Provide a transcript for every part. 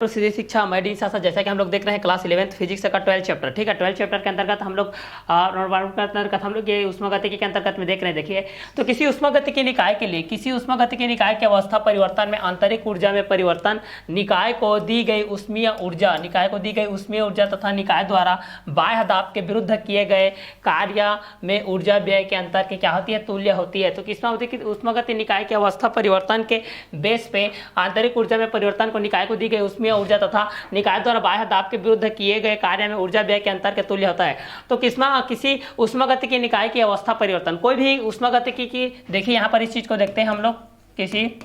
सीधी शिक्षा मैं डी सासा, जैसा कि हम लोग देख रहे हैं क्लास 11th फिजिक्स का 12 चैप्टर, ठीक है। 12 चैप्टर के अंतर्गत हम लोग ये ऊष्मागतिकी के अंतर्गत में देख रहे हैं। देखिए, तो किसी ऊष्मागतिकी निकाय के लिए किसी ऊष्मागतिकी निकाय की अवस्था परिवर्तन में आंतरिक ऊर्जा में परिवर्तन निकाय को दी गई ऊष्मीय ऊर्जा तथा निकाय द्वारा बाह्य दाब के विरुद्ध किए गए कार्य में ऊर्जा व्यय के अंतर की क्या होती है, तुल्य होती है। तो किसमें होती है, ऊष्मागतिकी निकाय की अवस्था परिवर्तन के बेस पे आंतरिक ऊर्जा में परिवर्तन को निकाय को दी गई ऊष्मीय ऊर्जा तथा निकाय द्वारा बाह्य दाब के विरुद्ध किए गए कार्य में ऊर्जा व्यय के अंतर के तुल्य होता है। तो किसी ऊष्मागतिकी निकाय की अवस्था परिवर्तन, कोई भी ऊष्मागतिकी की, देखिए यहाँ पर इस चीज को देखते हैं हम लोग, किसी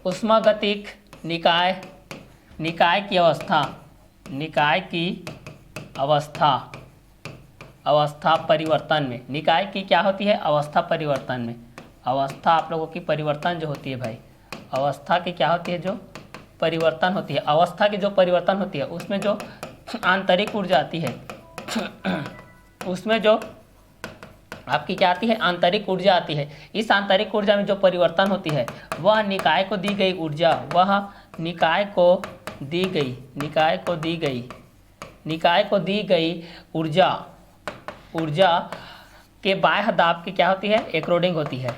ऊष्मागतिक निकाय की अवस्था परिवर्तन में, निकाय की क्या होती है, अवस्था परिवर्तन में, अवस्था आप लोगों की परिवर्तन जो होती है भाई, अवस्था की क्या होती है, जो परिवर्तन होती है, अवस्था की जो परिवर्तन होती है उसमें जो आंतरिक ऊर्जा आती है उसमें जो आपकी क्या आती है, आंतरिक ऊर्जा आती है। इस आंतरिक ऊर्जा में जो परिवर्तन होती है वह निकाय को दी गई ऊर्जा, ऊर्जा के बाह्य दाब की क्या होती है, एक्रोडिंग होती है,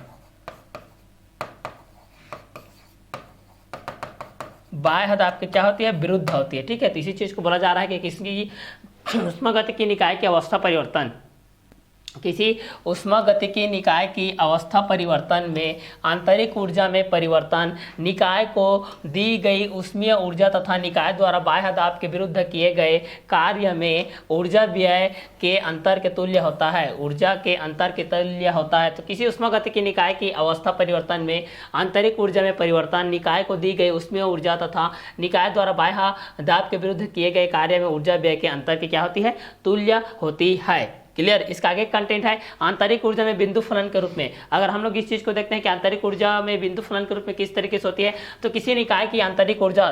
बाह्य दाब की क्या होती है, विरुद्ध होती है, ठीक है। तो इसी चीज को बोला जा रहा है कि किसी ऊष्मागतिकी निकाय की अवस्था परिवर्तन, किसी ऊष्मागतिकी निकाय की अवस्था परिवर्तन में आंतरिक ऊर्जा में परिवर्तन निकाय को दी गई ऊष्मीय ऊर्जा तथा निकाय द्वारा बाह्य दाब के विरुद्ध किए गए कार्य में ऊर्जा व्यय के अंतर के तुल्य होता है, ऊर्जा के अंतर के तुल्य होता है। तो किसी ऊष्मागतिकी निकाय की अवस्था परिवर्तन में आंतरिक ऊर्जा में परिवर्तन निकाय को दी गई ऊष्मीय ऊर्जा तथा निकाय द्वारा बाह्य दाब के विरुद्ध किए गए कार्य में ऊर्जा व्यय के अंतर की क्या होती है, तुल्य होती है। क्लियर। इसका आगे कंटेंट है आंतरिक ऊर्जा में बिंदु फलन के रूप में। अगर हम लोग इस चीज को देखते हैं कि आंतरिक ऊर्जा में बिंदु फलन के रूप में किस तरीके से होती है, तो किसी निकाय की आंतरिक ऊर्जा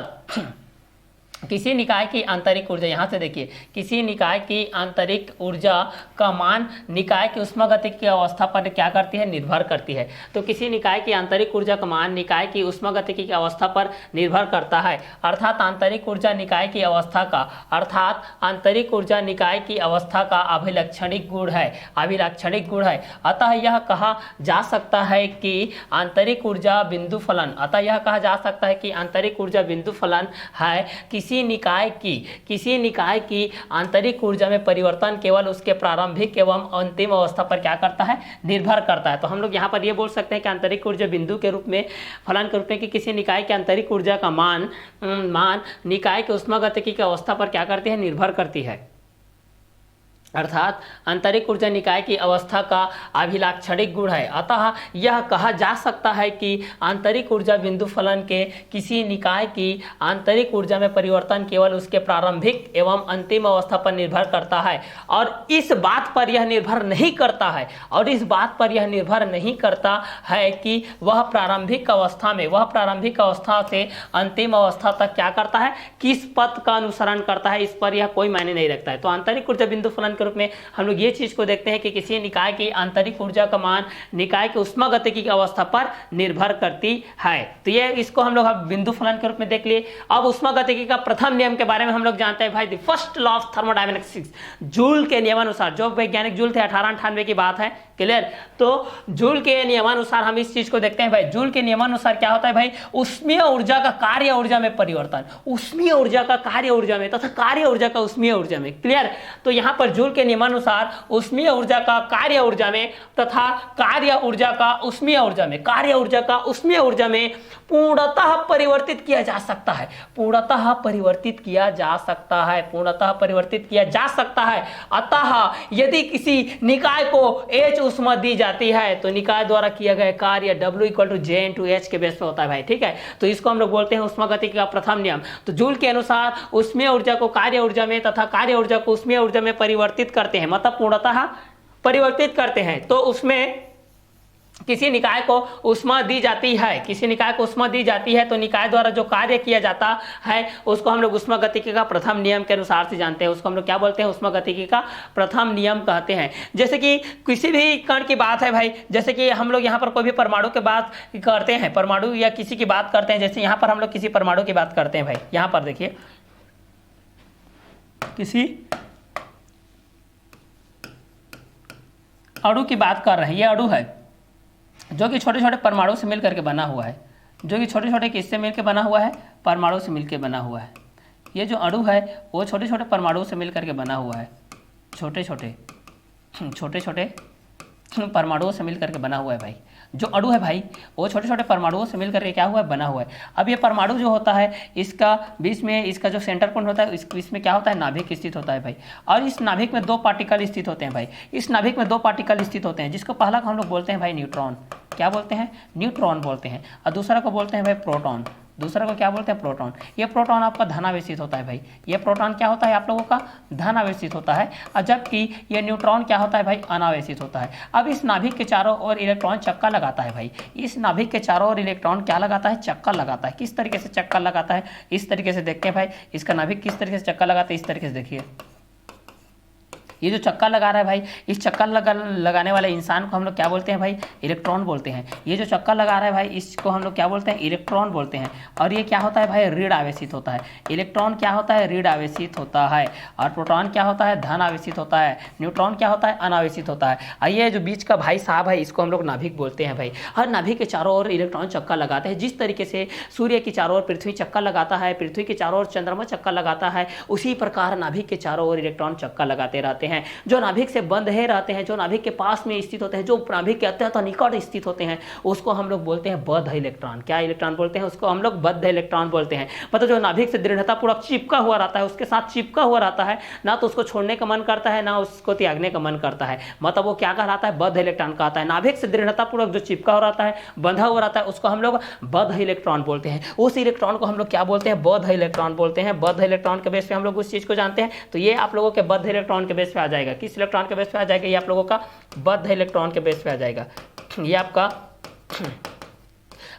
यहाँ से देखिए, किसी निकाय की आंतरिक ऊर्जा का मान निकाय की ऊष्मागतिकी की अवस्था पर क्या करती है, निर्भर करती है। तो किसी निकाय की आंतरिक ऊर्जा का मान निकाय की ऊष्मागतिकी की अवस्था पर निर्भर करता है, अर्थात आंतरिक ऊर्जा निकाय की अवस्था का अभिलक्षणिक गुण है। अतः यह कहा जा सकता है कि आंतरिक ऊर्जा बिंदु फलन है। किसी निकाय की आंतरिक ऊर्जा में परिवर्तन केवल उसके प्रारंभिक एवं अंतिम अवस्था पर क्या करता है, निर्भर करता है। तो हम लोग यहाँ पर ये बोल सकते हैं कि आंतरिक ऊर्जा बिंदु के रूप में, फलन के रूप में, कि किसी निकाय की आंतरिक ऊर्जा का मान निकाय के ऊष्मागतिकी की अवस्था पर क्या करती है, निर्भर करती है। अर्थात आंतरिक ऊर्जा निकाय की अवस्था का अभिलाक्षणिक गुण है। अतः यह कहा जा सकता है कि आंतरिक ऊर्जा बिंदु फलन के किसी निकाय की आंतरिक ऊर्जा में परिवर्तन केवल उसके प्रारंभिक एवं अंतिम अवस्था पर निर्भर करता है, और इस बात पर यह निर्भर नहीं करता है कि वह प्रारंभिक अवस्था से अंतिम अवस्था तक क्या करता है, किस पथ का अनुसरण करता है, इस पर यह कोई मायने नहीं रखता है। तो आंतरिक ऊर्जा बिंदु फलन रूप में हम लोग ये चीज को देखते हैं कि किसी निकाय की आंतरिक ऊर्जा का मान निकाय की ऊष्मागतिकी की अवस्था पर निर्भर करती है। तो ये इसको हम लोग अब बिंदु फलन के रूप में देख लिए। अब ऊष्मागतिकी का प्रथम नियम के बारे में हम लोग जानते हैं भाई, the first law of thermodynamics, joule के नियमानुसार। जो वैज्ञानिक जूल थे 1898 की बात है, क्लियर। तो जूल के नियमानुसार हम इस चीज को देखते हैं भाई, जूल के नियमानुसार क्या होता है भाई, ऊष्मीय ऊर्जा का कार्य ऊर्जा में परिवर्तन, ऊष्मीय ऊर्जा का कार्य ऊर्जा में तथा कार्य ऊर्जा का ऊष्मीय ऊर्जा में, क्लियर। तो यहां पर जूल के नियमानुसार ऊष्मीय ऊर्जा का कार्य ऊर्जा में तथा कार्य ऊर्जा का ऊष्मीय ऊर्जा में, कार्य ऊर्जा का ऊष्मीय ऊर्जा में पूर्णतः परिवर्तित किया जा सकता है, पूर्णतः परिवर्तित किया जा सकता है। अतः यदि किसी निकाय को H ऊष्मा दी जाती है तो निकाय द्वारा किया गया कार्य W = J × H के बेस पे होता है भाई, ठीक है। तो इसको हम लोग बोलते हैं ऊष्मागतिकी का प्रथम नियम। तो जूल के अनुसार ऊष्मीय ऊर्जा को कार्य ऊर्जा में तथा कार्य ऊर्जा को ऊष्मीय ऊर्जा में परिवर्तित करते हैं, मतलब पूर्णतः परिवर्तित करते हैं। तो उसमें किसी निकाय को ऊष्मा दी जाती है, किसी निकाय को ऊष्मा दी जाती है तो निकाय द्वारा जो कार्य किया जाता है उसको हम लोग ऊष्मागतिकी का प्रथम नियम के अनुसार से जानते हैं। उसको हम लोग क्या बोलते हैं? ऊष्मागतिकी का प्रथम नियम कहते हैं। जैसे कि किसी भी कण की बात है भाई, जैसे कि हम लोग यहाँ पर कोई भी परमाणु की बात करते हैं, परमाणु या किसी की बात करते हैं, जैसे यहाँ पर हम लोग किसी परमाणु की बात करते हैं भाई, यहाँ पर देखिए किसी अणु की बात कर रहे हैं। ये अणु है जो कि छोटे छोटे परमाणु से मिलकर के बना हुआ है, जो कि छोटे छोटे किससे मिलकर बना हुआ है? परमाणु से मिलकर बना हुआ है। ये जो अणु है वो छोटे छोटे परमाणु से मिलकर के बना हुआ है, छोटे छोटे परमाणुओं से मिलकर के बना हुआ है भाई। जो अणु है भाई वो छोटे छोटे परमाणुओं से मिलकर के क्या हुआ है? बना हुआ है। अब ये परमाणु जो होता है इसका बीच में इसका जो सेंटर पॉइंट होता है इसमें क्या होता है? नाभिक स्थित होता है भाई। और इस नाभिक में 2 पार्टिकल स्थित होते हैं भाई। इस नाभिक में 2 पार्टिकल स्थित होते हैं, जिसको पहला को हम लोग बोलते हैं भाई न्यूट्रॉन। क्या बोलते हैं? न्यूट्रॉन बोलते हैं। और दूसरा को बोलते हैं भाई प्रोटॉन। दूसरा को क्या बोलते हैं? प्रोटॉन। ये प्रोटॉन आपका धनावेशित होता है भाई। ये प्रोटॉन क्या होता है? आप लोगों का धनावेशित होता है, और जबकि ये न्यूट्रॉन क्या होता है भाई? अनावेशित होता है। अब इस नाभिक के चारों ओर इलेक्ट्रॉन चक्का लगाता है भाई। इस नाभिक के चारों ओर इलेक्ट्रॉन क्या लगाता है? चक्का लगाता है। किस तरीके से चक्का लगाता है? इस तरीके से देखते हैं भाई, इसका नाभिक किस तरीके से चक्का लगाता है, इस तरीके से देखिए। ये जो चक्का लगा रहा है भाई, इस चक्का लगाने वाले इंसान को हम लोग क्या बोलते हैं भाई? इलेक्ट्रॉन बोलते हैं। ये जो चक्का लगा रहा है भाई इसको हम लोग क्या बोलते हैं? इलेक्ट्रॉन बोलते हैं। और ये क्या होता है भाई? ऋण आवेशित होता है। इलेक्ट्रॉन क्या होता है? ऋण आवेशित होता है। और प्रोटॉन क्या होता है? धन आवेशित होता है। न्यूट्रॉन क्या होता है? अनावेशित होता है। और ये जो बीच का भाई साहब है इसको हम लोग नाभिक बोलते हैं भाई। हर नाभिक के चारों ओर इलेक्ट्रॉन चक्का लगाते हैं। जिस तरीके से सूर्य के चारों ओर पृथ्वी चक्का लगाता है, पृथ्वी के चारों ओर चंद्रमा चक्का लगाता है, उसी प्रकार नाभिक के चारों ओर इलेक्ट्रॉन चक्का लगाते रहते हैं। जो नाभिक से बंद है रहते हैं, जो नाभिक के पास में स्थित होते हैं, जो नाभिक के अत्यंत निकट स्थित होते हैं, उसको हम लोग बोलते हैं बद्ध इलेक्ट्रॉन। क्या इलेक्ट्रॉन बोलते हैं? उसको हम लोग बद्ध इलेक्ट्रॉन बोलते हैं। मतलब जो नाभिक से दृढ़तापूर्वक चिपका हुआ रहता है, उसके साथ चिपका हुआ रहता है, ना तो उसको छोड़ने का मन करता है ना उसको त्यागने का मन करता है, मतलब वो क्या कहलाता है? बद्ध इलेक्ट्रॉन कहता है। नाभिक से दृढ़तापूर्वक जो चिपका हुआ रहता है, बंधा हुआ रहता है, उसको हम लोग बद्ध इलेक्ट्रॉन बोलते हैं। उस इलेक्ट्रॉन को हम लोग क्या बोलते हैं? बद्ध इलेक्ट्रॉन बोलते हैं। बद्ध इलेक्ट्रॉन के बेस पे हम लोग उस चीज को जानते हैं। तो ये आप लोगों के बद्ध इलेक्ट्रॉन के बेस पे आ जाएगा। किस इलेक्ट्रॉन के बेस पे आ जाएगा? ये आप लोगों का बद्ध इलेक्ट्रॉन के बेस पे आ जाएगा। ये आपका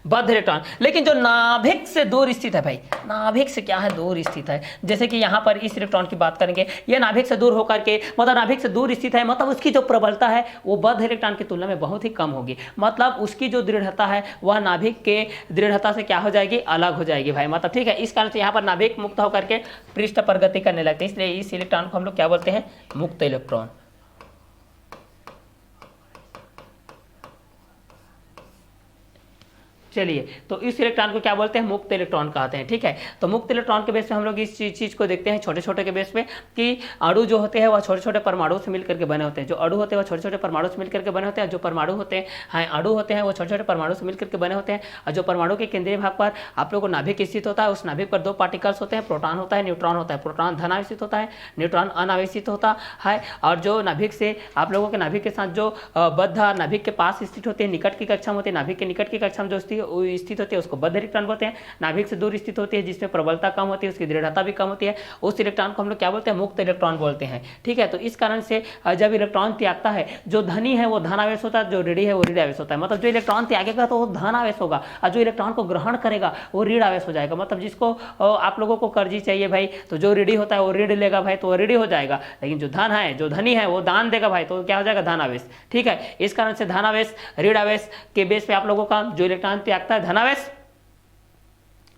बद्ध इलेक्ट्रॉन। लेकिन जो नाभिक से दूर स्थित है भाई, नाभिक से क्या है? दूर स्थित है। जैसे कि यहाँ पर इस इलेक्ट्रॉन की बात करेंगे, ये नाभिक से दूर होकर के मतलब नाभिक से दूर स्थित है, मतलब उसकी जो प्रबलता है वो बद्ध इलेक्ट्रॉन की तुलना में बहुत ही कम होगी। मतलब उसकी जो दृढ़ता है वह नाभिक के दृढ़ता से क्या हो जाएगी? अलग हो जाएगी भाई। मतलब ठीक है, इस कारण से यहाँ पर नाभिक मुक्त होकर के पृष्ठ पर गति करने लगते हैं, इसलिए इस इलेक्ट्रॉन को हम लोग क्या बोलते हैं? मुक्त इलेक्ट्रॉन। चलिए, तो इस इलेक्ट्रॉन को क्या बोलते हैं? मुक्त इलेक्ट्रॉन कहते हैं। ठीक है, तो मुक्त इलेक्ट्रॉन के बेस पे हम लोग इस चीज को देखते हैं छोटे छोटे के बेस पे कि अणु जो होते हैं वह छोटे छोटे परमाणु से मिलकर के बने होते हैं। जो अणु होते हैं वह छोटे छोटे परमाणु से मिलकर के बने होते हैं। जो परमाणु होते हैं अणु होते हैं वो छोटे छोटे परमाणु से मिलकर के बने होते हैं। और जो परमाणु के केंद्रीय भाग पर आप लोगों को नाभिक स्थित होता है, उस नाभिक पर 2 पार्टिकल्स होते हैं, प्रोटॉन होता है, न्यूट्रॉन होता है। प्रोटॉन धनावेशित होता है, न्यूट्रॉन अनावेशित होता है। और जो नाभिक से आप लोगों के नाभिक के साथ जो बद्ध नाभिक के पास स्थित होते हैं, निकट की कक्षा में होते हैं, नाभिक के निकट की कक्षा में जो स्थित होती है उसको बद्ध इलेक्ट्रॉन बोलते हैं। नाभिक से दूर स्थित होती है जिसमें प्रबलता कम होती है, उसकी दृढ़ता भी कम होती है, उस इलेक्ट्रॉन को हम लोग क्या बोलते हैं? मुक्त इलेक्ट्रॉन बोलते हैं। ठीक है, तो इस कारण से जब इलेक्ट्रॉन त्यागता है, जो धनी है वो धनावेश होता है, जो ऋणी है वो ऋण आवेश होता है। मतलब जो इलेक्ट्रॉन त्यागेगा तो वो धन आवेश होगा, और जो इलेक्ट्रॉन को ग्रहण करेगा वो ऋण आवेश हो जाएगा। मतलब जिसको आप लोगों को कर्जी चाहिए भाई, तो जो ऋणी होता है वो ऋण लेगा भाई, तो वो ऋणी हो जाएगा। लेकिन जो धन है, जो धनी है वो दान देगा भाई, तो क्या हो जाएगा? धनावेश। ठीक है, इस कारण से धनावेश ऋण आवेश के बेस पे आप लोगों का जो इलेक्ट्रॉन त्यागता है धनावेश,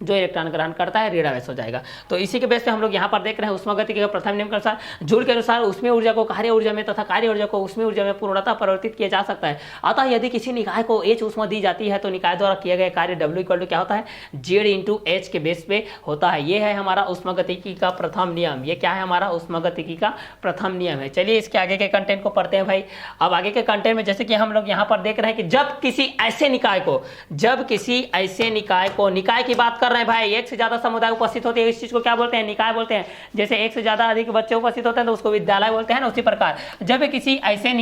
जो इलेक्ट्रॉन ग्रहण करता है ऋण आवेश हो जाएगा। तो इसी के बेस पे हम लोग यहाँ पर देख रहे हैं ऊष्मागतिकी के प्रथम नियम के अनुसार जूल के अनुसार ऊष्मीय ऊर्जा को कार्य ऊर्जा में तथा कार्य ऊर्जा को ऊष्मीय ऊर्जा में पूर्णतः परिवर्तित किया जा सकता है। अतः यदि किसी निकाय को H ऊष्मा दी जाती है तो निकाय द्वारा किया गया कार्य W इक्वल टू क्या होता है? Z/H के बेस पे होता है। ये है हमारा ऊष्मागतिकी का प्रथम नियम। ये क्या है? हमारा ऊष्मागतिकी का प्रथम नियम है। चलिए इसके आगे के कंटेंट को पढ़ते हैं भाई। अब आगे के कंटेंट में जैसे कि हम लोग यहाँ पर देख रहे हैं कि जब किसी ऐसे निकाय को निकाय की बात कर रहे हैं भाई, एक से ज्यादा समुदाय उपस्थित होते हैं, इस चीज को क्या बोलते हैं? निकाय बोलते हैं। जैसे एक से ज्यादा अधिक बच्चे उपस्थित होते हैं तो उसको विद्यालय बोलते हैं ना, उसी प्रकार जब किसी ऐसे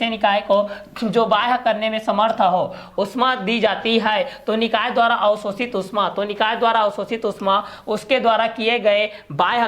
निकाय को जो बाह्य करने में समर्थ हो उष्मा दी जाती है तो निकाय द्वारा अवशोषित उष्मा उसके द्वारा किए गए बाह्य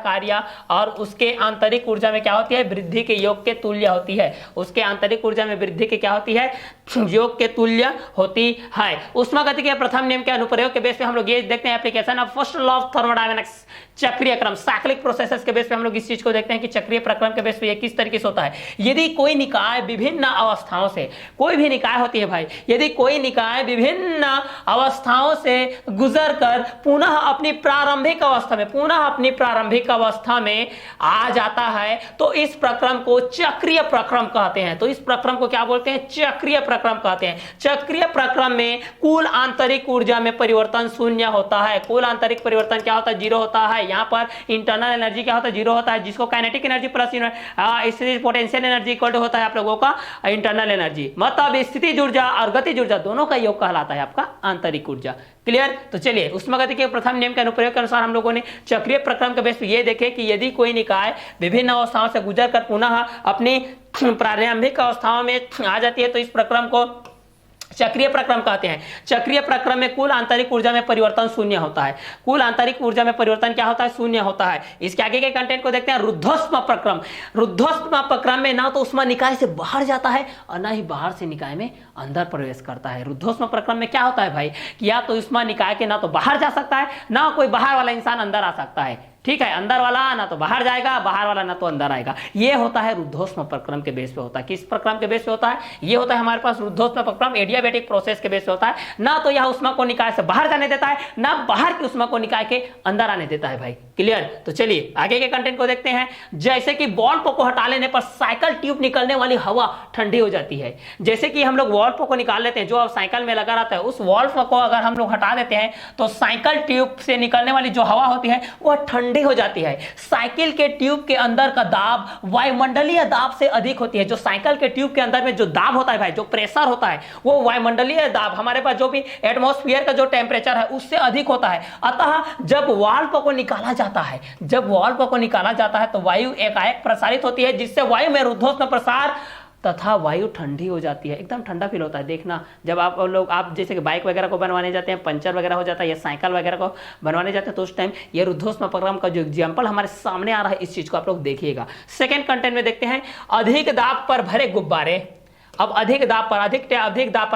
कार्य और उसके आंतरिक ऊर्जा में क्या होती है? वृद्धि के योग के तुल्य होती है। उसके आंतरिक ऊर्जा में वृद्धि के क्या होती है? योग के तुल्य होती है। उष्मागति के प्रथम नियम के अनुप्रयोग के बेस पे हम लोग ये देखते हैं application of first law of thermodynamics, चक्रीय क्रम, साइक्लिक प्रोसेसेस के बेस पे हम लोग इस चीज को देखते हैं कि चक्रीय प्रक्रम के बेस पे ये किस तरीके से होता है। यदि कोई निकाय विभिन्न अवस्थाओं से, कोई भी निकाय होती है भाई, यदि कोई निकाय विभिन्न अवस्थाओं से गुजर कर पुनः अपनी प्रारंभिक अवस्था में आ जाता है तो इस प्रक्रम को चक्रीय प्रक्रम कहते हैं। तो इस प्रक्रम को क्या बोलते हैं? चक्रीय प्रक्रम कहते हैं। चक्रीय प्रक्रम में कुल आंतरिक ऊर्जा में परिवर्तन शून्य होता है। कुल आंतरिक परिवर्तन क्या होता है? जीरो होता है। यहाँ पर इंटरनल एनर्जी क्या होता है? जीरो होता है, जिसको kinetic energy plus potential energy equal to होता है आप लोगों का इंटरनल एनर्जी। मतलब स्थितिज ऊर्जा और गतिज ऊर्जा दोनों का योग कहलाता है आपका आंतरिक ऊर्जा। क्लियर? तो चलिए उष्मागति के प्रथम नियम के अनुप्रयोग के अनुसार हम लोगों ने चक्रीय प्रक्रम के बेस पे ये देखे कि यदि कोई निकाय विभिन्न अवस्थाओं से गुजर कर पुनः अपनी प्रारंभिक अवस्थाओं में आ जाती है तो इस प्रक्रम को चक्रीय प्रक्रम कहते हैं। चक्रीय प्रक्रम में कुल आंतरिक ऊर्जा में परिवर्तन शून्य होता है। कुल आंतरिक ऊर्जा में परिवर्तन क्या होता है? शून्य होता है। इसके आगे के कंटेंट को देखते हैं। रुद्धोष्म प्रक्रम। रुद्धोष्म प्रक्रम में ना तो उष्मा निकाय से बाहर जाता है और ना ही बाहर से निकाय में अंदर प्रवेश करता है। रुद्धोष्म प्रक्रम में क्या होता है भाई कि या तो उष्मा निकाय के ना तो बाहर जा सकता है, ना कोई बाहर वाला इंसान अंदर आ सकता है। ठीक है, अंदर वाला ना तो बाहर जाएगा, बाहर वाला ना तो अंदर आएगा। ये होता है रुद्धोष्म प्रक्रम के बेस पे होता है। किस प्रक्रम के बेस पे होता है? ये होता है हमारे पास रुद्धोष्म प्रक्रम एडियाबैटिक प्रोसेस के बेस पे होता है। ना तो यह उष्मा को निकाय से बाहर जाने देता है, ना बाहर की उष्मा को निकाय के अंदर आने देता है भाई। क्लियर? तो चलिए आगे के कंटेंट को देखते हैं। जैसे कि वॉल्व को हटा लेने पर साइकिल ट्यूब निकलने वाली हवा ठंडी हो जाती है। जैसे कि हम लोग वॉल्व को निकाल लेते हैं, जो अब साइकिल में लगा रहता है, उस वॉल्व को अगर हम लोग हटा देते हैं तो साइकिल ट्यूब से निकलने वाली जो हवा होती है वह ठंडी हो जाती है। साइकिल के ट्यूब के अंदर का दाब वायुमंडलीय दाब से अधिक होती है। जो साइकिल के ट्यूब के अंदर में जो दाब होता है भाई, जो प्रेशर होता है, वो वायुमंडलीय दाब, हमारे पास जो भी एटमॉस्फेयर का जो टेम्परेचर है उससे अधिक होता है। अतः जब वाल्व को निकाला जाता है तो वायु एकाएक प्रसारित होती है, जिससे वायु में रुद्धोष्म प्रसार तथा वायु ठंडी हो जाती है। एकदम ठंडा फील होता है। देखना जब आप जैसे कि बाइक वगैरह को बनवाने जाते हैं, पंचर वगैरह हो जाता है, या साइकिल वगैरह को बनवाने जाते हैं तो उस टाइम ये रुद्धोष्म प्रक्रम का जो एग्जाम्पल हमारे सामने आ रहा है, इस चीज को आप लोग देखिएगा। सेकेंड कंटेंट में देखते हैं अधिक दाब पर भरे गुब्बारे। अब अधिक दाब पर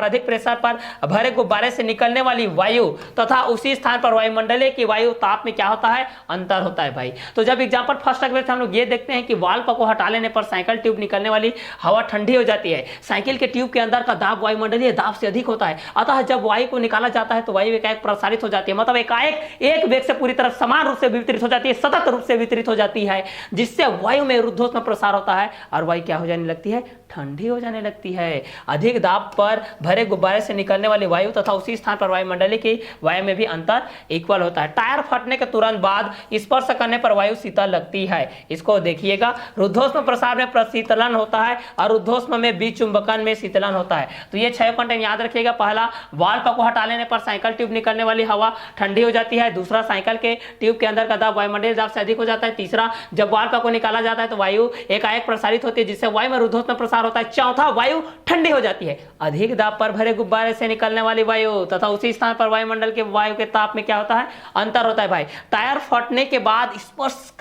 अधिक प्रेशर पर भरे गुब्बारे से निकलने वाली वायु तथा उसी स्थान पर वायुमंडलीय की वायु ताप में क्या होता है? अंतर होता है भाई। तो जब एग्जांपल फर्स्ट अगर हम लोग ये देखते हैं कि वाल्व को हटा लेने पर साइकिल ट्यूब निकलने वाली हवा ठंडी हो जाती है। साइकिल के ट्यूब के अंदर का दाब वायुमंडलीय दाब से अधिक होता है। अतः जब वायु को निकाला जाता है तो वायु एकाएक प्रसारित हो जाती है, मतलब एकाएक एक वेग से पूरी तरफ समान रूप से वितरित हो जाती है, सतत रूप से वितरित हो जाती है, जिससे वायु में रुद्धोष्म प्रसार होता है और वायु क्या हो जाने लगती है? ठंडी हो जाने लगती है। अधिक दाब पर भरे गुब्बारे से निकलने वाली वायु तथा उसी स्थान पर वायुमंडलीय की वायु में भी अंतर इक्वल होता है। टायर फटने के तुरंत बाद स्पर्श करने पर वायु शीतल लगती है। इसको देखिएगा, रुद्धोष्म प्रसार में प्रशीतलन होता है और रुद्धोष्म में विचुंबकन में शीतलन होता है। तो ये 6 कंटेंट याद रखिएगा। पहला, वाल्व को हटा लेने पर साइकिल ट्यूब निकलने वाली हवा ठंडी हो जाती है। दूसरा, साइकिल के ट्यूब के अंदर का दाब वायुमंडलीय दाब से अधिक हो जाता है। तीसरा, जब वाल्व को निकाला जाता है तो वायु एकाएक प्रसारित होती है, जिससे वायु में रुद्धोष्म प्रसार होता है। चौथा, वायु ठंडी हो जाती है। अधिक दाब पर भरे गुब्बारे से निकलने वाली वायु तथा उसी स्थान पर वायुमंडल के वायु के ताप में क्या होता है? अंतर होता है भाई। टायर फटने के बाद स्पर्श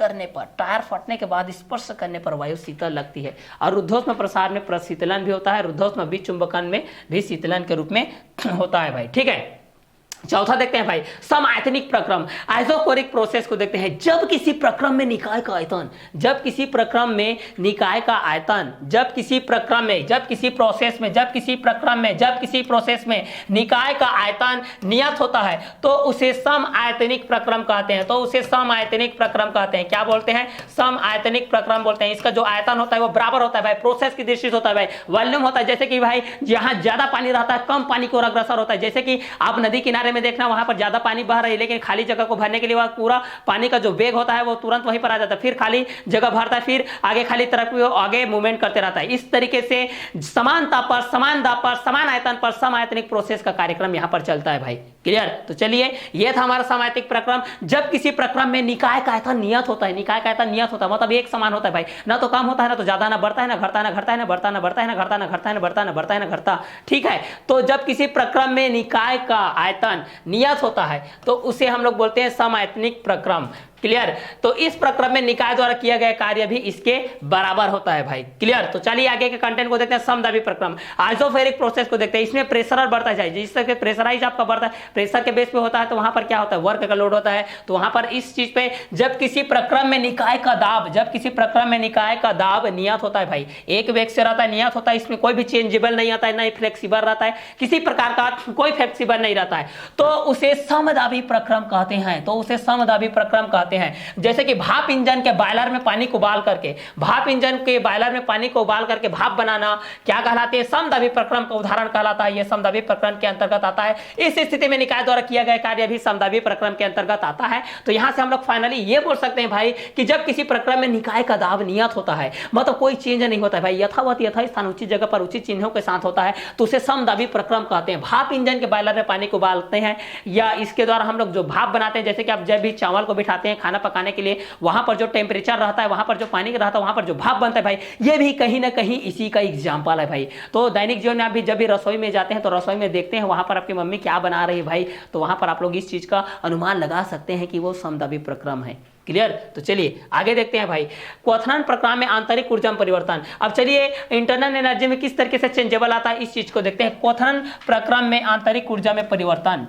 करने पर वायु शीतल लगती है और रुद्धोष्म प्रसार में प्रशीतलन भी होता है। रुद्धोष्म विचुंबकन में भी शीतलन के रूप में होता है भाई। ठीक है, चौथा देखते हैं भाई, समआयतनिक प्रक्रम, आइसोकोरिक प्रोसेस को देखते हैं। जब किसी प्रक्रम में निकाय का आयतन, जब किसी प्रक्रम में निकाय का आयतन, जब किसी प्रक्रम में, जब किसी प्रोसेस में, जब किसी प्रक्रम में, जब किसी प्रोसेस में निकाय का आयतन नियत होता है तो उसे समआयतनिक प्रक्रम कहते हैं। तो उसे समआयतनिक प्रक्रम कहते हैं। क्या बोलते हैं? समआयतनिक प्रक्रम बोलते हैं। इसका जो आयतन होता है वो बराबर होता है भाई, प्रोसेस की दृष्टि से होता है भाई। वॉल्यूम होता है, जैसे कि भाई जहां ज्यादा पानी रहता है कम पानी की ओर अग्रसर होता है। जैसे कि आप नदी किनारे में में देखना वहां पर ज्यादा पानी बह रही है, लेकिन खाली जगह को भरने के लिए वह पूरा पानी का जो वेग होता है वो तुरंत वहीं पर आ जाता है, फिर खाली जगह भरता है, फिर आगे खाली तरफ आगे मूवमेंट करते रहता है। इस तरीके से समान ताप पर, समान दाब पर, समान आयतन पर समआयतनिक प्रोसेस का कार्यक्रम यहां पर चलता है भाई। क्लियर? तो चलिए यह था हमारा समआयतनिक प्रक्रम। जब किसी प्रक्रम में निकाय का आयतन नियत होता है, निकाय का आयतन नियत होता है मतलब एक समान होता है भाई, ना तो कम होता है ना तो ज्यादा, ना बढ़ता है ना घटता है, ना घटता है ना बढ़ता, ना बढ़ता है ना घटता, ना घटता है ना बढ़ता, ना बढ़ता है ना घटता। ठीक है, तो जब किसी प्रक्रम में निकाय का आयतन नियत होता है तो उसे हम लोग बोलते हैं समआयतनिक प्रक्रम। क्लियर? तो इस प्रक्रम में निकाय द्वारा किया गया कार्य भी इसके बराबर होता है भाई। क्लियर? तो चलिए आगे के कंटेंट को देखते हैं। समदाबी प्रक्रम, आइसोफेरिक प्रोसेस को देखते हैं। इसमें प्रेशर बढ़ता जाए, जिस तरह से प्रेशराइज आपका बढ़ता है, प्रेशर के बेस पे होता है, तो वहां पर क्या होता है, वर्क का लोड होता है। तो वहां पर इस चीज पे जब किसी प्रक्रम में निकाय का दाब, जब किसी प्रक्रम में निकाय का दाब नियत होता है भाई, एक वेग से रहता है, नियत होता है, इसमें कोई भी चेंजेबल नहीं आता है, ना ही फ्लेक्सिबल रहता है, किसी प्रकार का कोई फ्लेक्सिबल नहीं रहता है, तो उसे समदाबी प्रक्रम कहते हैं। तो उसे समदाबी प्रक्रम कहते हैं। जैसे कि भाप इंजन के बॉयलर में पानी को उबाल करके, भाप इंजन के बॉयलर में पानी को उबाल करके भाप बनाना क्या कहलाते हैं, समदाबी प्रक्रम का उदाहरण कहलाता है। यह समदाबी प्रक्रम के अंतर्गत आता है। इस स्थिति में निकाय द्वारा किया गया कार्य भी समदाबी प्रक्रम के अंतर्गत आता है। तो यहां से हम लोग फाइनली ये बोल सकते हैं भाई कि जब किसी प्रक्रम में निकाय का दाब नियत होता है, मतलब कोई चेंज नहीं होता है भाई, यथावत यथास्थान उचित जगह पर उचित चिन्हों के साथ होता है, तो उसे समदाबी प्रक्रम कहते हैं। भाप इंजन के बॉयलर में पानी को उबालते हैं या इसके द्वारा हम लोग जो भाप बनाते हैं, जैसे कि आप जब भी चावल को बिठाते हैं खाना पकाने के लिए, वहां पर जो टेम्परेचर रहता है, वहां पर जो पानी रहता है, वहां पर जो भाप बनता है भाई, ये भी कहीं ना कहीं इसी का एग्जांपल है भाई। तो दैनिक जीवन में आप भी जब भी रसोई में जाते हैं तो रसोई में देखते हैं वहां पर आपकी मम्मी क्या बना रही है भाई, तो वहां पर आप लोग इस चीज का अनुमान लगा सकते हैं कि वो समदाबी प्रक्रम है। क्लियर? तो चलिए आगे देखते हैं भाई। क्वथनांत प्रक्रम में आंतरिक ऊर्जा में परिवर्तन। अब चलिए इंटरनल एनर्जी में किस तरीके से चेंजेबल आता है, इस चीज को देखते हैं। क्वथनांत प्रक्रम में आंतरिक ऊर्जा में परिवर्तन।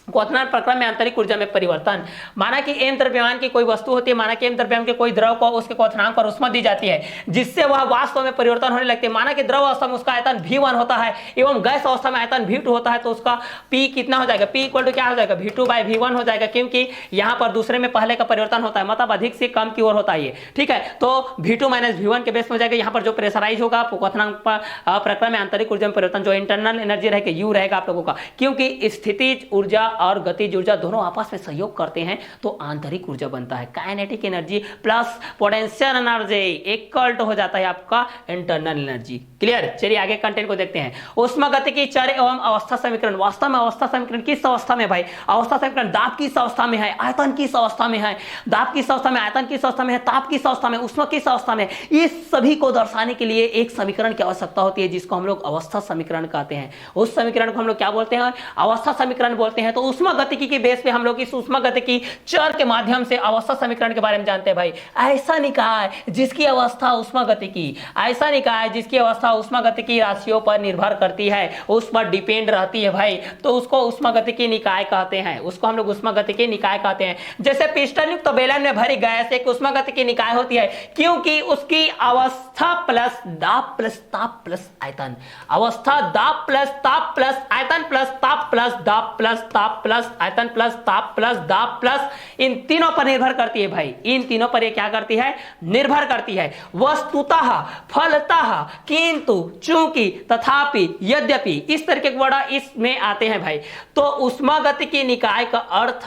क्वथनांत प्रक्रम में आंतरिक ऊर्जा में परिवर्तन, माना कि एम द्रव्यमान की कोई वस्तु होती है, माना कि एम द्रव्यमान के कोई द्रव को उसके क्वथनांक पर उष्मा दी जाती है, जिससे वह वास्तव में परिवर्तन होने लगती है। माना कि द्रव अवस्था में उसका आयतन V1 होता है एवं गैस अवस्था में आयतन V2 होता है, तो उसका P कितना हो जाएगा, P इक्वल टू क्या हो जाएगा, V2/V1 हो जाएगा, क्योंकि यहाँ पर दूसरे में पहले का परिवर्तन होता है, मतलब अधिक से कम की ओर होता है ये। ठीक है, तो V2 - V1 के बेस में हो जाएगा। यहाँ पर जो प्रेशराइज होगा क्वथनांक प्रक्रम में आंतरिक ऊर्जा में परिवर्तन, जो इंटरनल एनर्जी रहेगा U रहेगा आप लोगों का, क्योंकि स्थितिज ऊर्जा और गतिज ऊर्जा दोनों आपस में सहयोग करते हैं तो आंतरिक ऊर्जा बनता है। Kinetic energy plus potential energy equal to हो जाता है आपका इंटरनल एनर्जी। क्लियर? चलिए आगे कंटेंट को देखते हैं। ऊष्मागतिकी चर एवं अवस्था समीकरण। वास्तव में अवस्था समीकरण किस अवस्था में भाई, अवस्था समीकरण दाब किस अवस्था में है, आयतन किस अवस्था में है, दाब किस अवस्था में, आयतन किस अवस्था में है, ताप किस अवस्था में, ऊष्मा किस अवस्था में, इस सभी को दर्शाने के लिए एक समीकरण की आवश्यकता होती है, जिसको हम लोग अवस्था समीकरण कहते हैं। उस समीकरण को हम लोग क्या बोलते हैं, अवस्था समीकरण बोलते हैं। तो ऊष्मागतिकी के बेस पे हम लोग इस ऊष्मागतिकी चर के माध्यम से अवस्था समीकरण के बारे में जानते हैं भाई। ऐसा निकाय जिसकी अवस्था ऊष्मागतिकी, ऐसा निकाय जिसकी अवस्था ऊष्मागतिकी राशियों पर निर्भर करती है, उस पर डिपेंड रहती है भाई, तो उसको ऊष्मागतिकी निकाय कहते हैं, उसको हम लोग ऊष्मागतिकी निकाय कहते हैं। जैसे पिस्टन युक्त बेलन में भरी गैस एक ऊष्मागतिकी निकाय होती है, क्योंकि उसकी अवस्था प्लस दाब प्लस ताप प्लस आयतन, अवस्था दाब प्लस ताप प्लस आयतन प्लस ताप प्लस दाब प्लस ताप प्लस आयतन प्लस ताप प्लस दाब प्लस, इन तीनों पर निर्भर करती है भाई। इन तीनों पर ये क्या करती है, निर्भर करती है। वस्तुतः, फलतः, किंतु, चूंकि, तथापि, यद्यपि, इस तरह के वर्ड इसमें आते हैं भाई। तो ऊष्मागतिकी निकाय का अर्थ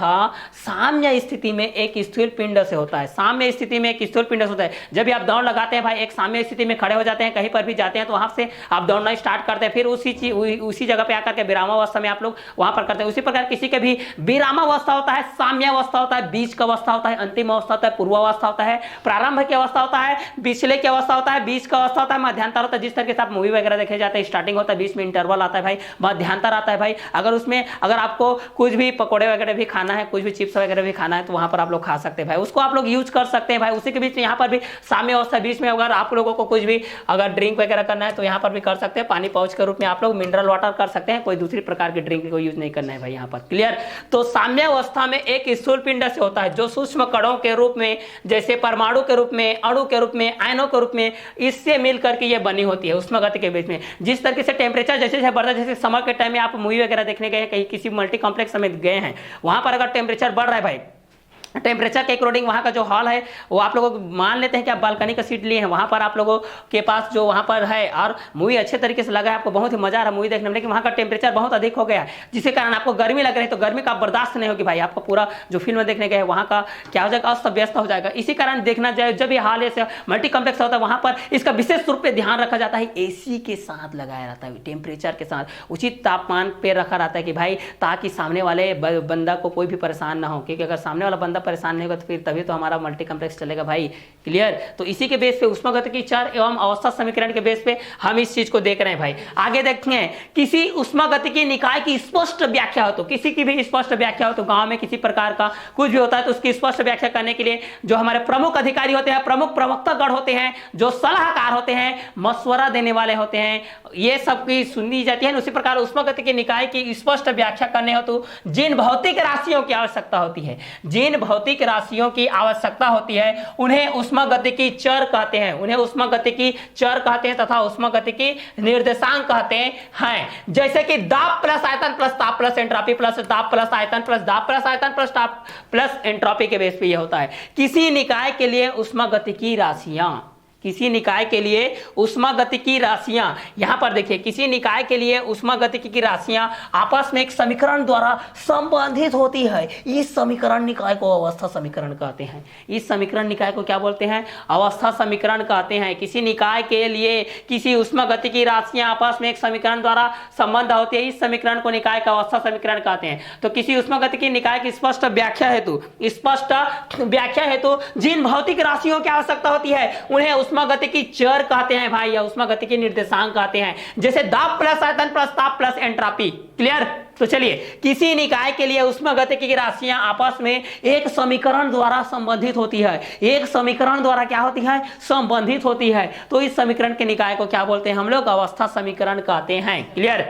साम्य स्थिति में एक स्थिर पिंड से होता है। साम्य स्थिति में एक स्थिर पिंड से होता है। जब भी आप दौड़ लगाते हैं भाई, एक साम्य स्थिति में खड़े हो जाते हैं, कहीं पर भी जाते हैं तो वहां से आप दौड़ना स्टार्ट करते हैं, फिर उसी जगह पे आकर के विरामावस्था में आप लोग वहां पर करते हैं। उसी प्रकार किसी के भी विरामावस्था होता है, साम्यावस्था होता है, बीच का अवस्था होता है, अंतिम अवस्था होता है, पूर्वावस्था होता है, प्रारंभ की अवस्था होता है, पिछले की अवस्था होता है, बीच का अवस्था होता है, मध्यांतर होता है। जिस तरीके से आप मूवी वगैरह देखे जाते हैं, स्टार्टिंग होता है, बीच में इंटरवल आता है भाई, मध्यांतर आता है भाई। अगर आपको कुछ भी पकौड़े वगैरह भी खाना है, कुछ भी चिप्स वगैरह भी खाना है, तो वहां पर आप लोग खा सकते हैं भाई, उसको आप लोग यूज कर सकते हैं भाई। उसी के बीच में यहाँ पर भी साम्य अवस्था, बीच में अगर आप लोगों को कुछ भी अगर ड्रिंक वगैरह करना है तो यहाँ पर भी कर सकते हैं। पानी पाउच के रूप में आप लोग मिनरल वाटर कर सकते हैं, कोई दूसरी प्रकार की ड्रिंक को यूज नहीं करना है भाई यहाँ पर। क्लियर? तो साम्य अवस्था में एक स्थूल पिंड से होता है, जो सूक्ष्म कणों के रूप में, जैसे परमाणु के रूप में, अणु के रूप में, आयनों के रूप में, इससे मिलकर के ये बनी होती है ऊष्मागतिकी के बीच में। जिस तरीके से टेम्परेचर जैसे बढ़ता है, जैसे समर के टाइम में आप मूवी वगैरह देखने गए हैं, कहीं किसी मल्टी कॉम्प्लेक्स में गए हैं, वहां पर अगर टेम्परेचर बढ़ रहा है भाई, टेम्परेचर के अकॉर्डिंग वहाँ का जो हॉल है वो आप लोगों को मान लेते हैं कि आप बालकनी का सीट लिए हैं, वहाँ पर आप लोगों के पास जो वहाँ पर है और मूवी अच्छे तरीके से लगा है, आपको बहुत ही मजा आ रहा है मूवी देखने में, लेकिन वहाँ का टेम्परेचर बहुत अधिक हो गया है जिसके कारण आपको गर्मी लग रही है, तो गर्मी का बर्दाश्त नहीं होगी भाई, आपको पूरा जो फिल्म देखने गए वहाँ का क्या हो जाएगा, अस्त व्यस्त हो जाएगा। इसी कारण देखना जाए जब ये हॉल ऐसे मल्टी कॉम्प्लेक्स होता है वहाँ पर इसका विशेष रूप से ध्यान रखा जाता है, एसी के साथ लगाया रहता है, टेम्परेचर के साथ उचित तापमान पे रखा रहता है कि भाई ताकि सामने वाले बंदा को कोई भी परेशान ना हो, क्योंकि अगर सामने वाला बंदा परेशान नहीं होगा तो फिर तभी तो हमारा मल्टी कॉम्प्लेक्स चलेगा भाई। क्लियर। तो इसी के बेस पे ऊष्मागतिकी चर एवं अवस्था समीकरण के बेस पे हम इस चीज को देख रहे हैं भाई। आगे देखते हैं, किसी ऊष्मागतिकी निकाय की स्पष्ट व्याख्या हो, तो किसी की भी स्पष्ट व्याख्या हो, तो गांव में किसी प्रकार का कुछ भी होता है तो उसकी स्पष्ट व्याख्या करने के लिए जो हमारे प्रमुख अधिकारी होते हैं, प्रमुख प्रवक्तागण होते हैं, जो सलाहकार होते हैं, मशवरा देने वाले होते हैं, ये सब की सुनी जाती है। उसी प्रकार ऊष्मागतिकी निकाय की स्पष्ट व्याख्या करने हो तो जिन भौतिक राशियों की आवश्यकता होती है, जिन भौतिक राशियों की आवश्यकता होती है उन्हें ऊष्मागतिकी चर कहते हैं, उन्हें ऊष्मागतिकी चर कहते हैं तथा ऊष्मागतिकी निर्देशांक कहते हैं। जैसे कि दाब प्लस आयतन प्लस ताप प्लस एंट्रोपी प्लस दाब प्लस आयतन प्लस दाब प्लस आयतन प्लस ताप प्लस एंट्रोपी के बेस पे यह होता है। किसी निकाय के लिए ऊष्मागतिकी राशियां, किसी निकाय के लिए ऊष्मागतिकी राशियां, यहां पर देखिए किसी निकाय के लिए ऊष्मागतिकी की राशियां आपस में एक समीकरण द्वारा संबंधित होती है। इस समीकरण निकाय को अवस्था समीकरण कहते हैं। इस समीकरण निकाय को क्या बोलते हैं? अवस्था समीकरण कहते हैं। किसी निकाय के लिए किसी ऊष्मागतिकी राशियां आपस में एक समीकरण द्वारा संबंध होती है, इस समीकरण को निकाय का अवस्था समीकरण कहते हैं। तो किसी ऊष्मागतिकी निकाय की स्पष्ट व्याख्या हेतु जिन भौतिक राशियों की आवश्यकता होती है उन्हें ऊष्मागतिकी चर कहते हैं भाई, या ऊष्मागतिकी निर्देशांक कहते हैं, जैसे दाब प्लस आयतन प्लस ताप प्लस एंट्रोपी। क्लियर। तो चलिए, किसी निकाय के लिए ऊष्मागतिकी की राशियां आपस में एक समीकरण द्वारा संबंधित होती है, एक समीकरण द्वारा क्या होती है? संबंधित होती है। तो इस समीकरण के निकाय को क्या बोलते हैं हम लोग? अवस्था समीकरण कहते हैं। क्लियर।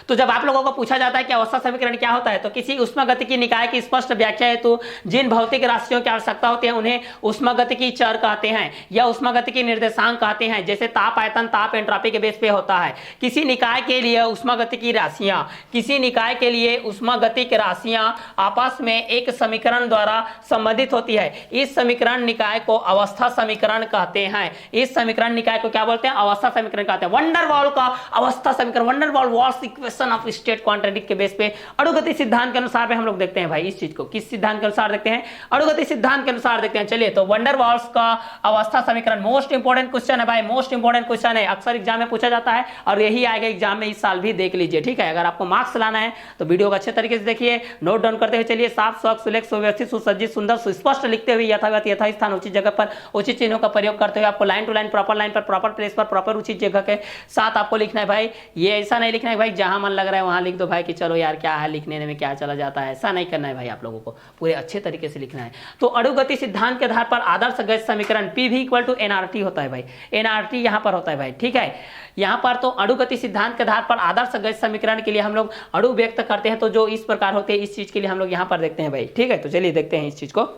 तो जब आप लोगों को पूछा जाता है कि अवस्था समीकरण क्या होता है, तो किसी ऊष्मागतिकी निकाय की स्पष्ट व्याख्या हेतु जिन भौतिक राशियों की आवश्यकता होती है उन्हें ऊष्मागतिकी चर कहते हैं या ऊष्मागतिकी निर्देशांक कहते हैं, जैसे ताप आयतन ताप एंट्रोपी के बेस पे होता है। किसी निकाय के लिए ऊष्मागतिकी राशियां, किसी निकाय के लिए ऊष्मागतिक राशियां आपस में एक समीकरण द्वारा संबंधित होती है, इस समीकरण निकाय को अवस्था समीकरण कहते हैं। इस समीकरण निकाय को क्या बोलते हैं? अवस्था समीकरण कहते हैं। वंडरवॉल का अवस्था समीकरण, van der Waals walls equation of state quadratic के बेस पे अणुगति सिद्धांत के अनुसार पे हम लोग देखते हैं भाई इस चीज को। किस सिद्धांत के अनुसार देखते हैं? अणुगति सिद्धांत के अनुसार देखते हैं। चलिए, तो वंडरवॉल्स का अवस्था समीकरण मोस्ट इंपोर्टेंट क्वेश्चन है भाई, मोस्ट इंपोर्टेंट क्वेश्चन है, अक्सर एग्जाम में पूछा जाता है और यही आएगा एग्जाम में, इस साल भी देख लीजिए। ठीक है, अगर आपको मार्क्स लाना है तो वीडियो को अच्छे तरीके से देखिए, नोट डाउन करते हुए चलिए, साफ स्वच्छ सुलेख सुव्यवस्थित सुसज्जित सुंदर सुस्पष्ट लिखते हुए यथावत यथास्थान उचित जगह पर उचित चिन्हों का प्रयोग करते हुए आपको line to line proper place पर प्रॉपर उचित जगह के साथ आपको लिखना है भाई। ये ऐसा नहीं लिखना है भाई जहां मन लग रहा है वहां लिख दो भाई कि चलो यार क्या है, लिखने में क्या चला जाता है, ऐसा नहीं करना है भाई। आप लोगों को पूरे अच्छे तरीके से लिखना है। तो अणुगति सिद्धांत के आधार पर आदर्श गैस समीकरण PV = nRT होता है भाई, nRT यहां पर होता है भाई। ठीक है, यहां पर तो अणुगति सिद्धांत के आधार पर आदर्श गैस समीकरण के लिए हम लोग अणु व्यक्त करते हैं, तो जो इस प्रकार होते हैं, इस चीज के लिए हम लोग यहां पर देखते हैं भाई। ठीक है, तो चलिए देखते हैं इस चीज को।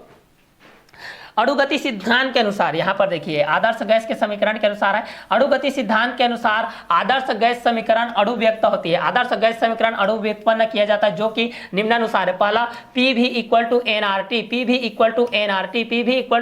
अणुगति सिद्धांत के अनुसार यहां पर देखिए आदर्श गैस के समीकरण के अनुसार है, अणुगति सिद्धांत के अनुसार आदर्श गैस समीकरण अणु व्यक्त होती है। आदर्श गैस समीकरण अणु व्युत्पन्न किया जाता है जो कि निम्नानुसार है। पहला PV = nRT, PV = nRT, PV =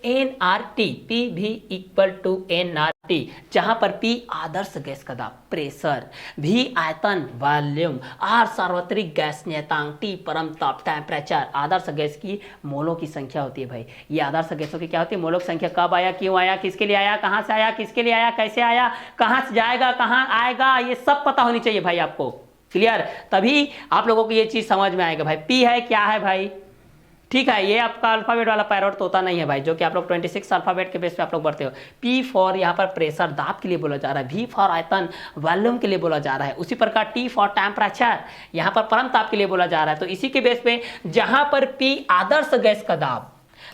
nRT, PV = nRT, जहां पर P आदर्श गैस का दाब प्रेशर, V आयतन वॉल्यूम, R सार्वत्रिक गैस नियतांक, T परम ताप टेम्परेचर, आदर्श गैस की मोलों की संख्या होती है भाई। ये आदर्श गैसों की क्या होती है? मोलों की संख्या। कब आया, क्यों आया, किसके लिए आया, कहां से आया, किसके लिए आया, कैसे आया, कहां से जाएगा, कहां आएगा, ये सब पता होनी चाहिए भाई आपको। क्लियर। तभी आप लोगों को ये चीज समझ में आएगा भाई। P है, क्या है भाई? ठीक है, ये आपका अल्फाबेट वाला पैरोट तोता नहीं है भाई, जो कि आप लोग 26 अल्फाबेट के बेस पे आप लोग बढ़ते हो। P फॉर यहाँ पर प्रेशर दाब के लिए बोला जा रहा है, V फॉर आयतन वॉल्यूम के लिए बोला जा रहा है, उसी प्रकार T फॉर टेम्परेचर यहाँ पर परम ताप के लिए बोला जा रहा है। तो इसी के बेस पे जहां पर P आदर्श गैस का दाब,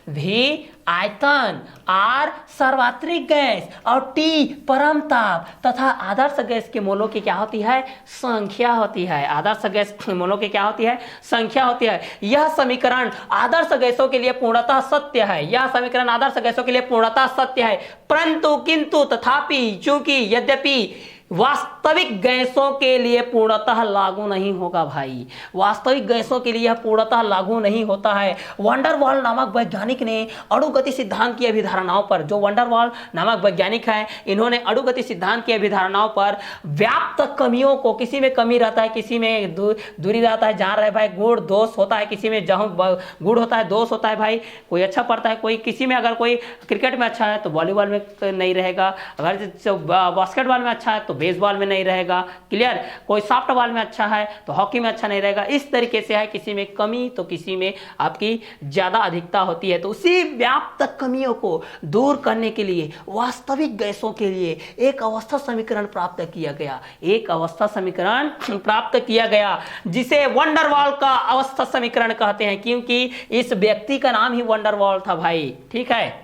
V आयतन, R सार्वत्रिक गैस और T परम ताप तथा आदर्श गैस के मोलों की क्या होती है? संख्या होती है। आदर्श गैस के मोलों की क्या होती है? संख्या होती है। यह समीकरण आदर्श गैसों के लिए पूर्णतः सत्य है, यह समीकरण आदर्श गैसों के लिए पूर्णतः सत्य है, परंतु किंतु तथापि चूंकि यद्यपि वास्तविक गैसों के लिए पूर्णतः लागू नहीं होगा भाई, वास्तविक गैसों के लिए यह पूर्णतः लागू नहीं होता है। वंडर वाल नामक वैज्ञानिक ने अणुगति सिद्धांत की अभिधारणाओं पर, जो वंडर वाल नामक वैज्ञानिक हैं, इन्होंने अणुगति सिद्धांत की अभिधारणाओं पर व्याप्त कमियों को, किसी में कमी रहता है, किसी में दूरी रहता है, जहां रहे भाई गुण दोष होता है, किसी में जहां गुण होता है दोष होता है भाई, कोई अच्छा पढ़ता है, कोई किसी में, अगर कोई क्रिकेट में अच्छा है तो वॉलीबॉल में नहीं रहेगा, अगर बास्केटबॉल में अच्छा है तो बेसबॉल में नहीं रहेगा, क्लियर, कोई सॉफ्टबॉल में अच्छा है तो हॉकी में अच्छा नहीं रहेगा। इस तरीके से है, किसी में कमी तो किसी में आपकी ज्यादा अधिकता होती है। तो उसी व्याप्त कमियों को दूर करने के लिए वास्तविक गैसों के लिए एक अवस्था समीकरण प्राप्त किया गया, एक अवस्था समीकरण प्राप्त किया गया जिसे वंडर वाल का अवस्था समीकरण कहते हैं, क्योंकि इस व्यक्ति का नाम ही वंडर वाल था भाई, ठीक है।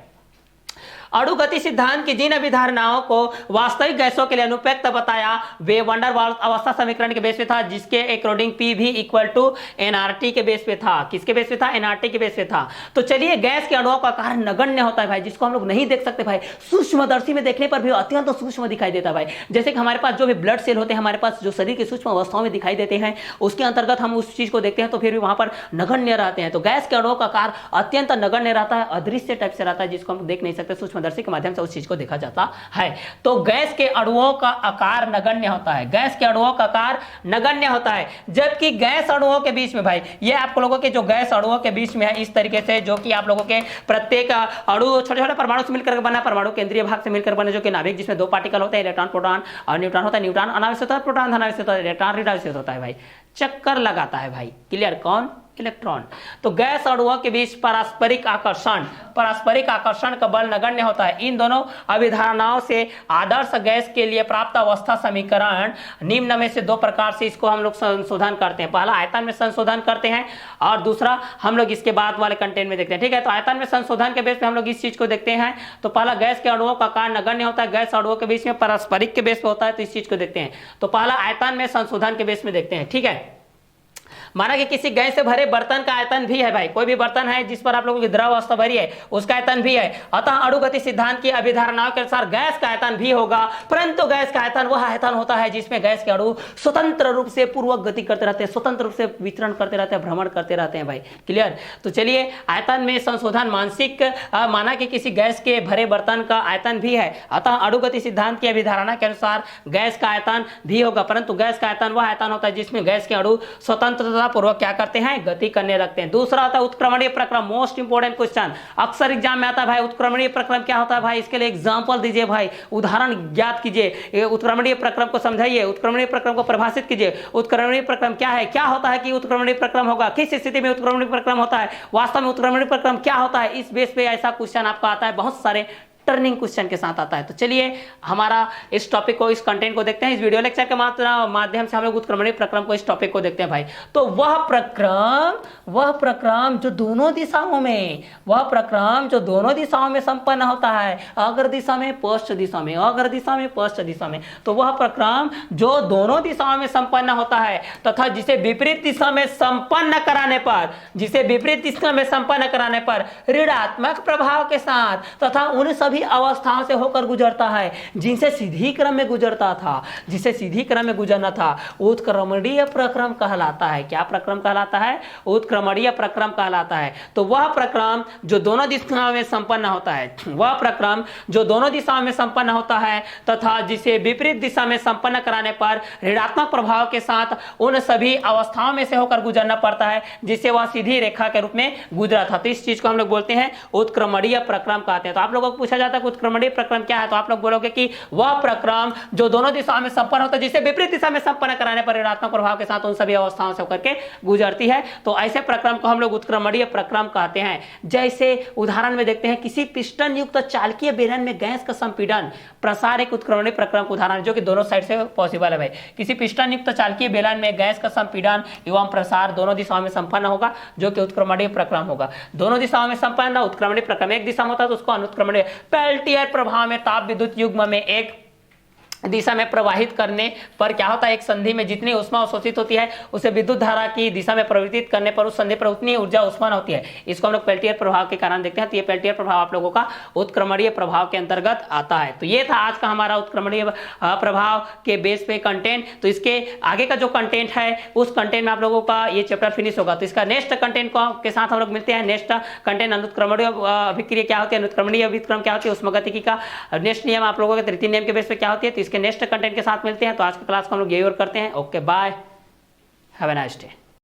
अणुगति सिद्धांत की जिन अभिधारणाओं को वास्तविक गैसों के लिए अनुपयुक्त बताया वे वंडर वाल अवस्था समीकरण के बेस पे था, जिसके अकॉर्डिंग पी भी इक्वल टू एनआरटी के बेस पे था। किसके बेस पे था? एनआरटी के बेस पे था। तो चलिए, गैस के अणुओं का आकार नगण्य होता है भाई, जिसको हम लोग नहीं देख सकते भाई, सूक्ष्मदर्शी में देखने पर भी अत्यंत सूक्ष्म दिखाई देता है भाई। जैसे कि हमारे पास जो भी ब्लड सेल होते हैं, हमारे पास जो शरीर की सूक्ष्म अवस्थाओं में दिखाई देते हैं, उसके अंतर्गत हम उस चीज को देखते हैं तो फिर भी वहां पर नगण्य रहते हैं। तो गैस के अणुओं का आकार अत्यंत नगण्य रहता है, अदृश्य टाइप से रहता है, जिसको हम देख नहीं सकते, सूक्ष्मदर्शी के माध्यम से उस चीज को देखा जाता है। तो गैस के अणुओं का आकार नगण्य होता है, गैस के अणुओं का आकार नगण्य होता है। जबकि गैस अणुओं के बीच में भाई, ये आप लोगों के जो गैस अणुओं के बीच में है इस तरीके से, जो कि आप लोगों के प्रत्येक अणु छोटे छोटे परमाणु से मिलकर बना, परमाणु केंद्रीय भाग से मिलकर बने, जो कि नाभिक, जिसमें दो पार्टिकल होते हैं, इलेक्ट्रॉन प्रोटॉन और न्यूट्रॉन होता है। न्यूट्रॉन अनावश्यक होता है, प्रोटॉन धनावश्यक होता है, इलेक्ट्रॉन ऋणावश्यक होता है भाई, चक्कर लगाता है भाई, क्लियर, कौन? इलेक्ट्रॉन। तो गैस अणुओं के बीच पारस्परिक आकर्षण का बल नगण्य होता है। इन दोनों अभिधारणाओं से आदर्श गैस के लिए प्राप्त अवस्था समीकरण निम्न में से दो प्रकार से इसको हम लोग संशोधन करते हैं। पहला आयतन में संशोधन करते हैं और दूसरा हम लोग इसके बाद वाले कंटेंट में देखते हैं, ठीक है। तो आयतन में संशोधन के बेस पे हम लोग इस चीज को देखते हैं। तो पहला, गैस के अणुओं का आकार नगण्य होता है, गैस अणुओं के बीच में पारस्परिक के बेस पे होता है, तो इस चीज को देखते हैं। तो पहला आयतन में संशोधन के बेस में देखते हैं, ठीक है। माना कि किसी गैस से भरे बर्तन का आयतन भी है भाई, कोई भी बर्तन है जिस पर आप लोगों की द्रव अवस्था भरी है, उसका आयतन भी है। अतः अणुगति सिद्धांत की अभिधारणाओं के अनुसार गैस का आयतन भी होगा, परंतु गैस का आयतन वह आयतन होता है जिसमें गैस के अणु स्वतंत्र रूप से पूर्वक गति करते रहते हैं, स्वतंत्र रूप से विचरण करते रहते हैं, भ्रमण करते रहते हैं भाई, क्लियर। तो चलिए, आयतन में संशोधन मानसिक, माना कि किसी गैस के भरे बर्तन का आयतन भी है, अतः अणुगति सिद्धांत की अभिधारणा के अनुसार गैस का आयतन भी होगा, परंतु गैस का आयतन वह आयतन होता है जिसमें गैस के अणु स्वतंत्रता पूर्वक क्या करते हैं? गति करने लगते हैं। दूसरा होता है उत्क्रमणीय प्रक्रम, मोस्ट इंपोर्टेंट क्वेश्चन, अक्सर एग्जाम में आता है भाई। उत्क्रमणीय प्रक्रम क्या होता है भाई? इसके लिए एग्जांपल दीजिए भाई, उदाहरण ज्ञात कीजिए, उत्क्रमणीय प्रक्रम को समझाइए, उत्क्रमणीय प्रक्रम को परिभाषित कीजिए। उत्क्रमणीय प्रक्रम क्या है? क्या होता है कि उत्क्रमणीय प्रक्रम होगा, किस स्थिति में उत्क्रमणीय प्रक्रम होता है, वास्तव में उत्क्रमणीय प्रक्रम क्या होता है? इस बेस पे ऐसा क्वेश्चन आपका आता है, बहुत सारे टर्निंग क्वेश्चन के साथ आता है। तो चलिए, हमारा इस टॉपिक को, इस कंटेंट को देखते हैं। इस वीडियो लेक्चर के माध्यम से हम लोग उत्क्रमणीय प्रक्रम को, इस टॉपिक को देखते हैं भाई। तो वह प्रक्रम जो दोनों दिशाओं में संपन्न होता है, अग्र दिशा में, पश्च दिशा में, अग्र दिशा में, पश्च दिशा में, तो वह प्रक्रम जो दोनों दिशाओं में संपन्न होता है तथा जिसे विपरीत दिशा में संपन्न कराने पर ऋणात्मक प्रभाव के साथ तथा उन सभी अवस्थाओं से होकर गुजरता है जिनसे सीधी क्रम में गुजरता था, जिसे सीधी क्रम में गुजरना था, उत्क्रमणीय प्रक्रम कहलाता है। क्या प्रक्रम कहलाता है? उत्क्रमणीय प्रक्रम कहलाता है। तो वह प्रक्रम जो दोनों दिशाओं में संपन्न होता है, तथा जिसे विपरीत दिशा में संपन्न कराने पर ऋणात्मक प्रभाव के साथ उन सभी अवस्थाओं में से होकर गुजरना पड़ता है जिससे वह सीधी रेखा के रूप में गुजरा था। तो इस चीज को हम लोग बोलते हैं उत्क्रमणीय प्रक्रम कहते हैं। तो आप लोगों को पूछा जाता है उत्क्रमणीय प्रक्रम क्या है, तो आप लोग बोलोगे कि वह प्रक्रम जो दोनों दिशाओं में संपन्न होता है, जिसे विपरीत दिशा में संपन्न कराने पर ऋणात्मक प्रभाव के साथ उन सभी अवस्थाओं से होकर के गुजरती है। तो ऐसे प्रक्रम को हम लोग उत्क्रमणीय प्रक्रम कहते हैं। जैसे उदाहरण में देखते हैं, किसी पिस्टन युक्त चालकीय बेलन में गैस का संपीड़न प्रसार एक उत्क्रमणीय प्रक्रम का उदाहरण, जो कि दोनों साइड से पॉसिबल है भाई। किसी पिस्टन युक्त चालकीय बेलन में गैस का संपीड़न एवं प्रसार दोनों दिशाओं में संपन्न होगा, जो कि उत्क्रमणीय प्रक्रम होगा। दोनों दिशाओं में संपन्न उत्क्रमणीय प्रक्रम, एक दिशा में होता है तो उसको अनुत्क्रमणीय। पेल्टियर प्रभाव में ताप विद्युत युग्म में एक दिशा में प्रवाहित करने पर क्या होता है, एक संधि में जितनी ऊष्मा अवशोषित होती है उसे विद्युत धारा की दिशा में परिवर्तित करने पर उस संधि पर उतनी ऊर्जा उत्पन्न होती है। इसको हम लोग पेल्टियर प्रभाव के कारण देखते हैं। तो ये पेल्टियर प्रभाव आप लोगों का उत्क्रमणीय प्रभाव के अंतर्गत आता है। तो ये था आज का हमारा उत्क्रमणीय प्रभाव के बेस पे कंटेंट। तो इसके आगे का जो कंटेंट है उस कंटेंट में आप लोगों का ये चैप्टर फिनिश होगा। तो इसका नेक्स्ट कंटेंट के साथ हम लोग मिलते हैं। नेक्स्ट कंटेंट अनुत्क्रमणीय अभिक्रिया क्या होती है, अनुत्क्रमणीय अभिक्रम क्या होती है, उष्मागतिकी का नेक्स्ट नियम आप लोगों के तृतीय नियम के बेस पे क्या होती है। तो इसके नेक्स्ट कंटेंट के साथ मिलते हैं। तो आज की क्लास को हम लोग यही और करते हैं। Okay bye, have a nice day.